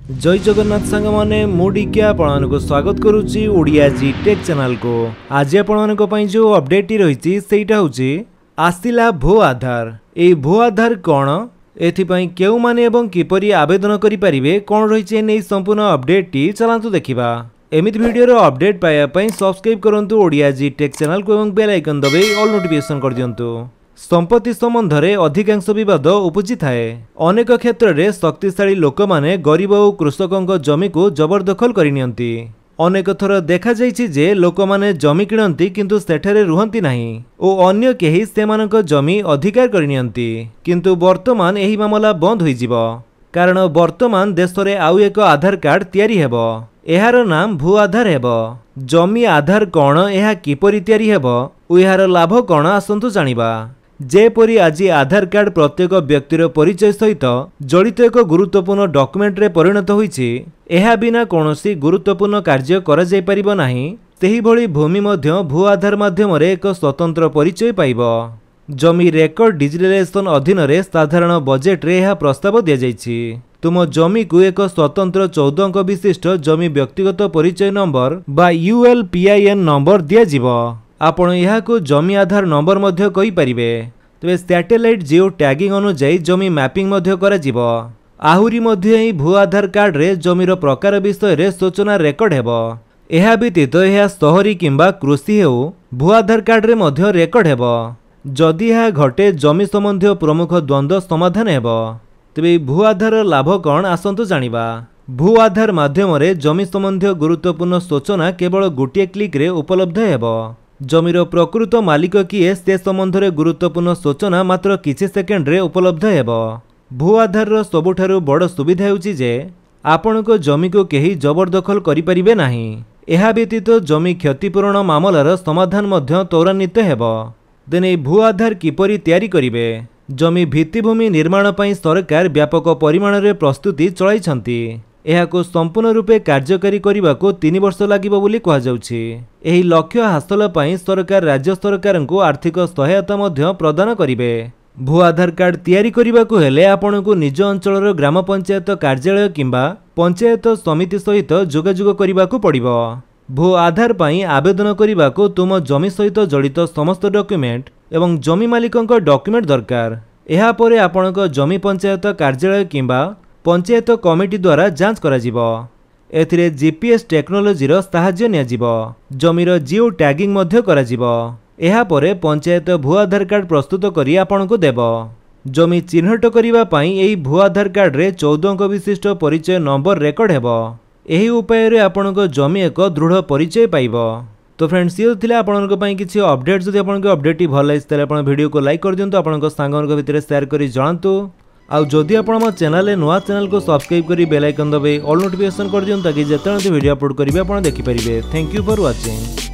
जय जगन्नाथ सांग माने मुडिके आपण को स्वागत करूची ओडिया जी टेक चैनल को। आज आपण को पई जो अपडेट रही सेटा होची आसिला भो आधार। ए भो आधार कोन एथि पई केउ माने एवं किपरि आवेदन करि परिबे कोन रहिचे नै संपूर्ण अपडेट टी चलांतु देखिबा। एमित वीडियो रो अपडेट पाया पई सब्सक्राइब करंतु ओडिया जी टेक चैनल को एवं बेल आइकन दबाई ऑल नोटिफिकेशन कर दियंतु। संपत्ति संबंध में अधिकांश बद उपजी थाए। अनेक क्षेत्र में शक्तिशाली लोक माने गरीब और कृषकों जमी को जबरदखल करनियंती। अनेक थर देखा जाइछि जे लोक माने जमी किणंती किंतु सेठरे रुहंती नाही ओ अन्य केही सेमानक जमी अधिकार करनियंती। किंतु वर्तमान एही मामला बंद होई जिवो कारण वर्तमान देश रे आउ एक आधार कार्ड तयारी हेबो। एहार नाम भू आधार हेबो। जमी आधार कोन एहा किपरि तयारी हेबो ओ एहार लाभ कोन आसंतु जानिबा। जेपरी आज आधार कार्ड प्रत्येक व्यक्तिर परिचय सहित जड़ित एक गुरुत्वपूर्ण डॉक्यूमेंट रे परिणत होईछि। एहा बिना कोनोसी गुरुत्वपूर्ण कार्य करा जाय परिबो नाही। सेही भली भूमि मध्य भू आधार माध्यम रे एक स्वतंत्र परिचय पाइबो। जमी रेकर्ड डिजिटलाइजेशन अधीन रे साधारण बजेट रे एहा प्रस्ताव दिया जायछि। तुम जमी को एक स्वतंत्र 14 अंक विशिष्ट जमी व्यक्तिगत परिचय नंबर बा ULPIN नंबर दिया जिवो। आपण यहाँ को जमी आधार नंबर मध्य कहि परिबे। तबे सैटेलाइट जियो टैगिंग अनुसार जमी मैपिंग मध्य करा जिवो। आहुरी मध्य ही भू आधार कार्ड रे जमीर प्रकार विषय रे सूचना रेकर्ड हेबो। एहा व्यतीत यह शहरी किंबा कृषि हेउ भू आधार कार्ड रे मध्य रेकर्ड हेबो। जदि यह घटे जमी संबंधी प्रमुख द्वंद्व समाधान हेबो। तबे भू आधार लाभ कौन आसंतु जानिबा। भू आधार माध्यम रे जमी संबंधी गुरुत्वपूर्ण सूचना केवल गोटे क्लिक रे उपलब्ध हेबो। जमीर प्रकृत मालिक किए से संबंध में गुरुत्वपूर्ण सूचना मात्र किछि सेकेंड रे उपलब्ध हेबो। भू आधार रो सबुठारु बड़ सुविधा हेउछि जे आपण को जमी को केही जबरदखल करि परिबे नाही। एहा व्यतीत जमी क्षतिपूरण मामलार समाधान मध्य त्वरान्वित हेबो। देने भू आधार किपरि तयारी करिवे। जमी भित्तिभूमि निर्माण पई सरकार व्यापक परिमाण रे प्रस्तुति चलाइछंती। एहाको संपूर्ण रूपे कार्यकारी करने को 3 वर्ष लागिबो बोली कहा जाउछि। एही लक्ष्य हासिल पई सरकार राज्य सरकार को आर्थिक सहायता मध्य प्रदान करिवे। भू आधार कार्ड तयारी करने को हेले आपण को निज अंचलर ग्राम पंचायत कार्यालय किंबा पंचायत समिति सहित जोगाजोग करने को पड़िबो। भू आधार पई आवेदन करने को तुम जमी सहित जड़ित समस्त डॉक्यूमेंट एवं जमी मालिकक डॉक्यूमेंट दरकार। एहा परे आपणक जमी पंचायत कार्यालय किंबा पंचायत कमिटी द्वारा जांच करा जिवो। एथिरे GPS टेक्नोलोजी रो सहाय्य निया जिवो। जमीर जियो टैगिंग मध्य करा जिवो। एहा परे पंचायत भू आधार कार्ड प्रस्तुत करी आपण को देबो। जमी चिन्हट करिबा पई एही भू आधार कार्ड रे 14 अंक विशिष्ट परिचय नंबर रेकर्ड हेबो। एही उपाय रे आपण को जमी एक दृढ़ परिचय पाइबो। तो फ्रेंड्स ये थिले आपण को पई किछि अपडेट। जदि आपण को अपडेट टी भल लागिस तले आपण वीडियो को लाइक कर दियंतु। आपण को सांगन को भितर शेयर करी जणांतु। आउ जदि आपण हम चैनल नुआ चैनल को सब्सक्राइब करी बेल आइकन दबाई ऑल नोटिफिकेशन कर दियंतु ताकि जेतेବେଳେ वीडियो अपलोड करिवे आपण देखि परिबे। Thank you for watching.